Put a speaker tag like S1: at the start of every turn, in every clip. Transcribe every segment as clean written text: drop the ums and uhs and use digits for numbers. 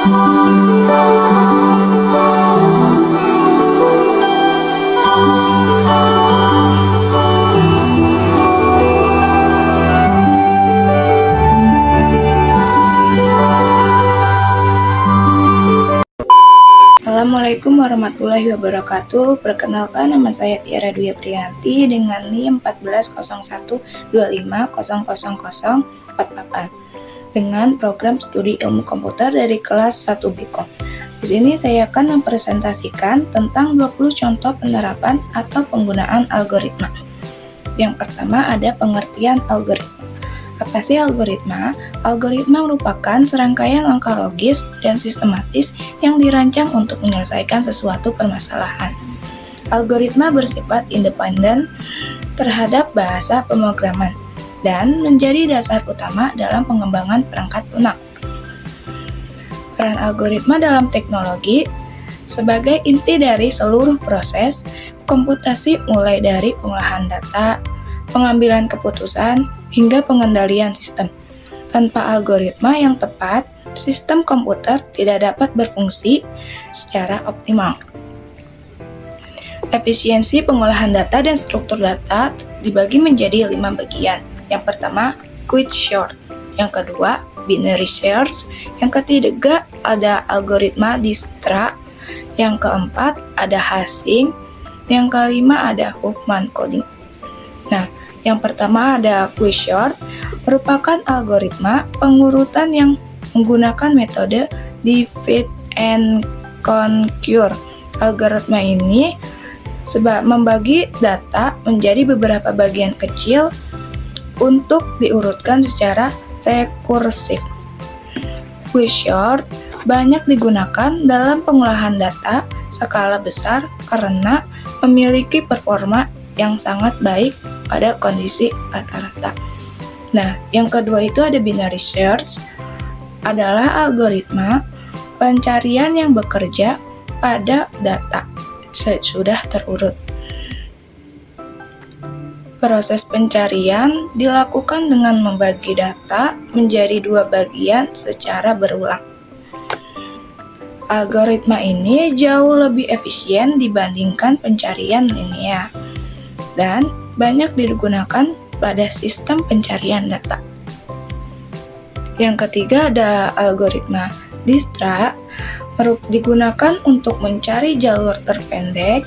S1: Assalamualaikum warahmatullahi wabarakatuh. Perkenalkan, nama saya Tiara Dwi Priyanti dengan NIM 140125000048 dengan program studi ilmu komputer dari kelas 1 BKOM. Di sini saya akan mempresentasikan tentang 20 contoh penerapan atau penggunaan algoritma. Yang pertama ada pengertian algoritma. Apa sih algoritma? Algoritma merupakan serangkaian langkah logis dan sistematis yang dirancang untuk menyelesaikan sesuatu permasalahan. Algoritma bersifat independen terhadap bahasa pemrograman dan menjadi dasar utama dalam pengembangan perangkat lunak. Peran algoritma dalam teknologi sebagai inti dari seluruh proses komputasi mulai dari pengolahan data, pengambilan keputusan, hingga pengendalian sistem. Tanpa algoritma yang tepat, sistem komputer tidak dapat berfungsi secara optimal. Efisiensi pengolahan data dan struktur data dibagi menjadi 5 bagian. Yang pertama, quick sort. Yang kedua, binary search. Yang ketiga, ada algoritma Dijkstra. Yang keempat, ada hashing. Yang kelima, ada Huffman coding. Nah, yang pertama ada quick sort, merupakan algoritma pengurutan yang menggunakan metode divide and conquer. Algoritma ini membagi data menjadi beberapa bagian kecil untuk diurutkan secara rekursif. Quick sort banyak digunakan dalam pengolahan data skala besar karena memiliki performa yang sangat baik pada kondisi rata-rata. Nah, yang kedua itu ada binary search, adalah algoritma pencarian yang bekerja pada data sudah terurut. Proses pencarian dilakukan dengan membagi data menjadi 2 bagian secara berulang. Algoritma ini jauh lebih efisien dibandingkan pencarian linear dan banyak digunakan pada sistem pencarian data. Yang ketiga ada algoritma Dijkstra, digunakan untuk mencari jalur terpendek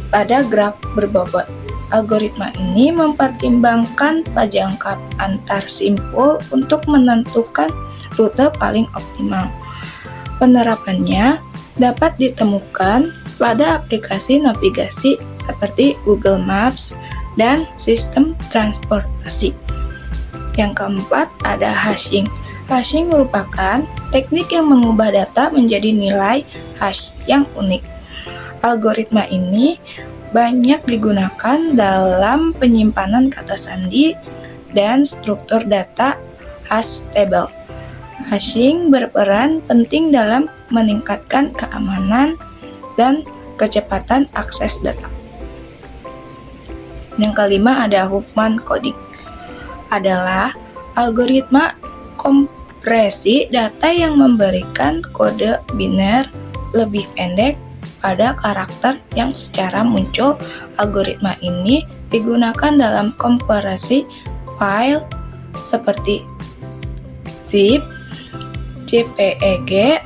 S1: pada graf berbobot. Algoritma ini mempertimbangkan pajangkap antar simpul untuk menentukan rute paling optimal. Penerapannya dapat ditemukan pada aplikasi navigasi seperti Google Maps dan sistem transportasi. Yang keempat ada hashing. Hashing merupakan teknik yang mengubah data menjadi nilai hash yang unik. Algoritma ini banyak digunakan dalam penyimpanan kata sandi dan struktur data hash table. Hashing berperan penting dalam meningkatkan keamanan dan kecepatan akses data. Yang kelima ada Huffman coding, adalah algoritma kompresi data yang memberikan kode biner lebih pendek pada karakter yang secara muncul. Algoritma ini digunakan dalam kompresi file seperti zip, JPEG,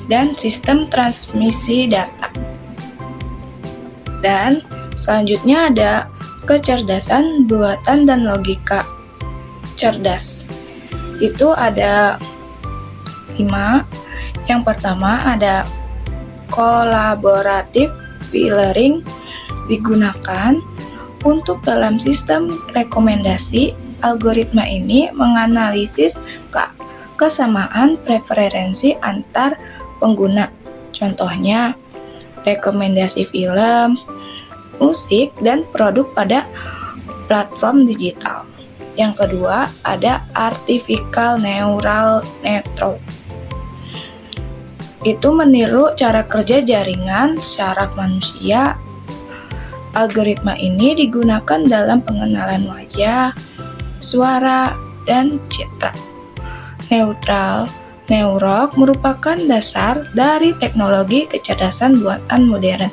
S1: dan sistem transmisi data. Dan selanjutnya ada kecerdasan buatan dan logika cerdas. Itu ada 5. Yang pertama ada collaborative filtering, digunakan untuk dalam sistem rekomendasi. Algoritma ini menganalisis kesamaan preferensi antar pengguna. Contohnya rekomendasi film, musik, dan produk pada platform digital. Yang kedua ada artificial neural network. Itu meniru cara kerja jaringan saraf manusia. Algoritma ini digunakan dalam pengenalan wajah, suara, dan citra. Neutral Neurok merupakan dasar dari teknologi kecerdasan buatan modern.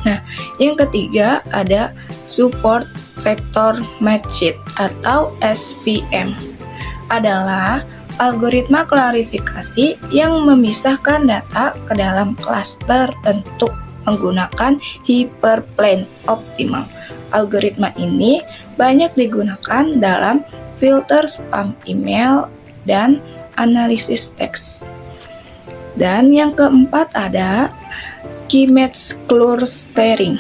S1: Nah, yang ketiga ada Support Vector Matching atau SVM. Adalah algoritma klarifikasi yang memisahkan data ke dalam klaster tertentu menggunakan hyperplane optimal. Algoritma ini banyak digunakan dalam filter spam email dan analisis teks. Dan yang keempat ada K-match clustering.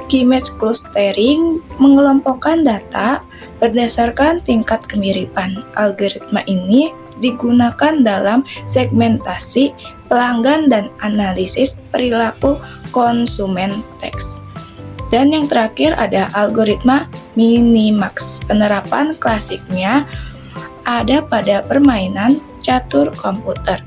S1: K-match clustering mengelompokkan data berdasarkan tingkat kemiripan. Algoritma ini digunakan dalam segmentasi pelanggan dan analisis perilaku konsumen teks. Dan yang terakhir ada algoritma Minimax. Penerapan klasiknya ada pada permainan catur komputer.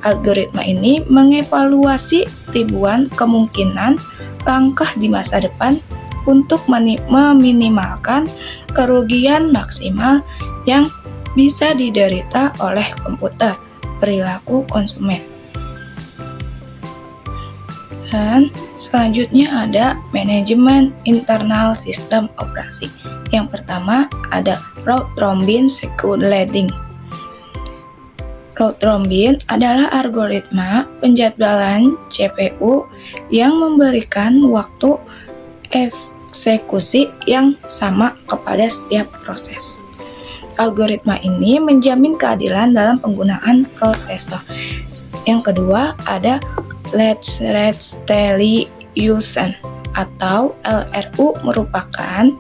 S1: Algoritma ini mengevaluasi ribuan kemungkinan langkah di masa depan untuk meminimalkan kerugian maksimal yang bisa diderita oleh komputer perilaku konsumen. Dan selanjutnya ada manajemen internal sistem operasi. Yang pertama ada round robin scheduling. Round robin adalah algoritma penjadwalan CPU yang memberikan waktu eksekusi yang sama kepada setiap proses. Algoritma ini menjamin keadilan dalam penggunaan prosesor. Yang kedua ada Large Retaliation atau LRU merupakan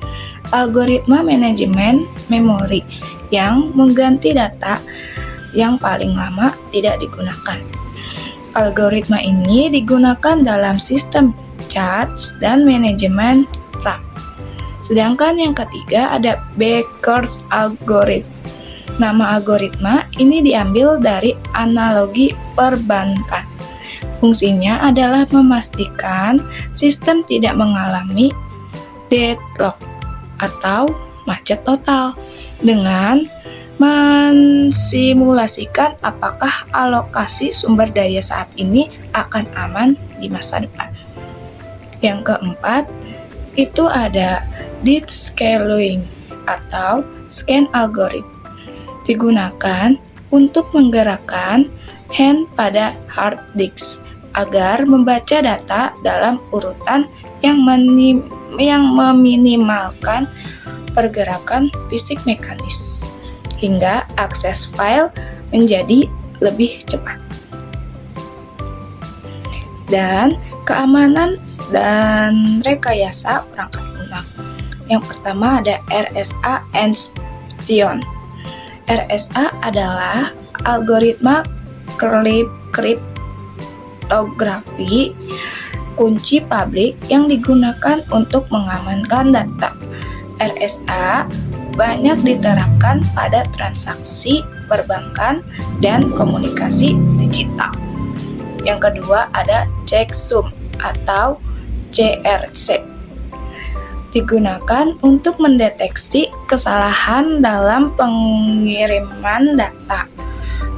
S1: algoritma manajemen memori yang mengganti data yang paling lama tidak digunakan. Algoritma ini digunakan dalam sistem cache dan manajemen RAM. Sedangkan yang ketiga ada Baker's algorithm. Nama algoritma ini diambil dari analogi perbankan. Fungsinya adalah memastikan sistem tidak mengalami deadlock atau macet total dengan mensimulasikan apakah alokasi sumber daya saat ini akan aman di masa depan. Yang keempat, itu ada deep scaling atau scan algorithm. Digunakan untuk menggerakkan hand pada hard disk agar membaca data dalam urutan yang meminimalkan pergerakan fisik mekanis hingga akses file menjadi lebih cepat. Dan keamanan dan rekayasa perangkat lunak. Yang pertama ada RSA Encription. RSA adalah algoritma kriptografi kunci publik yang digunakan untuk mengamankan data. RSA banyak diterapkan pada transaksi perbankan dan komunikasi digital. Yang kedua ada checksum atau CRC. Digunakan untuk mendeteksi kesalahan dalam pengiriman data.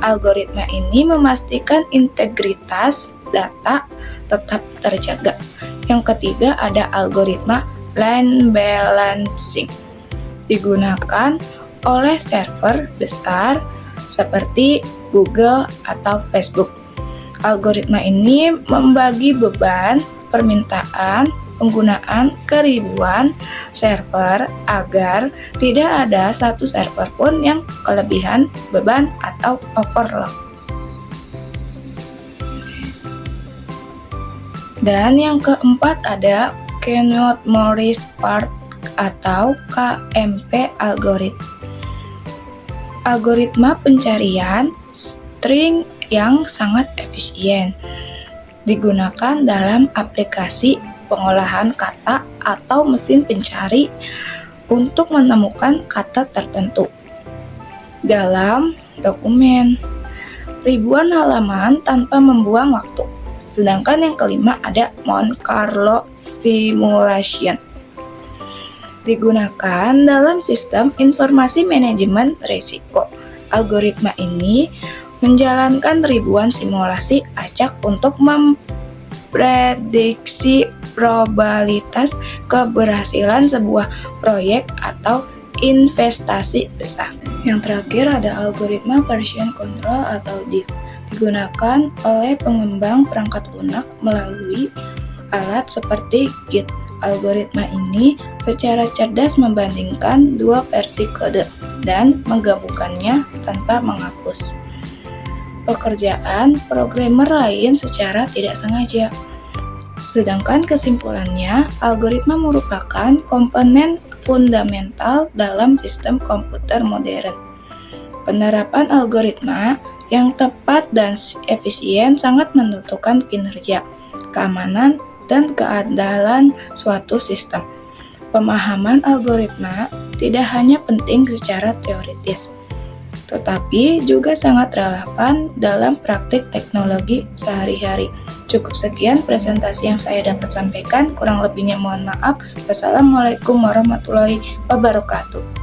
S1: Algoritma ini memastikan integritas data tetap terjaga. Yang ketiga ada algoritma line balancing. Digunakan oleh server besar seperti Google atau Facebook. Algoritma ini membagi beban permintaan penggunaan ke ribuan server agar tidak ada satu server pun yang kelebihan beban atau overload. Dan yang keempat ada Knecht-Morris-Park atau KMP algoritma. Algoritma pencarian string yang sangat efisien. Digunakan dalam aplikasi pengolahan kata atau mesin pencari untuk menemukan kata tertentu dalam dokumen ribuan halaman tanpa membuang waktu. Sedangkan yang kelima ada Monte Carlo Simulation. Digunakan dalam sistem informasi manajemen risiko. Algoritma ini menjalankan ribuan simulasi acak untuk memprediksi probabilitas keberhasilan sebuah proyek atau investasi besar. Yang terakhir ada algoritma version control atau DIV, digunakan oleh pengembang perangkat lunak melalui alat seperti Git. Algoritma ini secara cerdas membandingkan dua versi kode dan menggabungkannya tanpa menghapus pekerjaan programmer lain secara tidak sengaja. Sedangkan kesimpulannya, algoritma merupakan komponen fundamental dalam sistem komputer modern. Penerapan algoritma yang tepat dan efisien sangat menentukan kinerja, keamanan, dan keandalan suatu sistem. Pemahaman algoritma tidak hanya penting secara teoritis, tetapi juga sangat relevan dalam praktik teknologi sehari-hari. Cukup sekian presentasi yang saya dapat sampaikan, kurang lebihnya mohon maaf. Wassalamualaikum warahmatullahi wabarakatuh.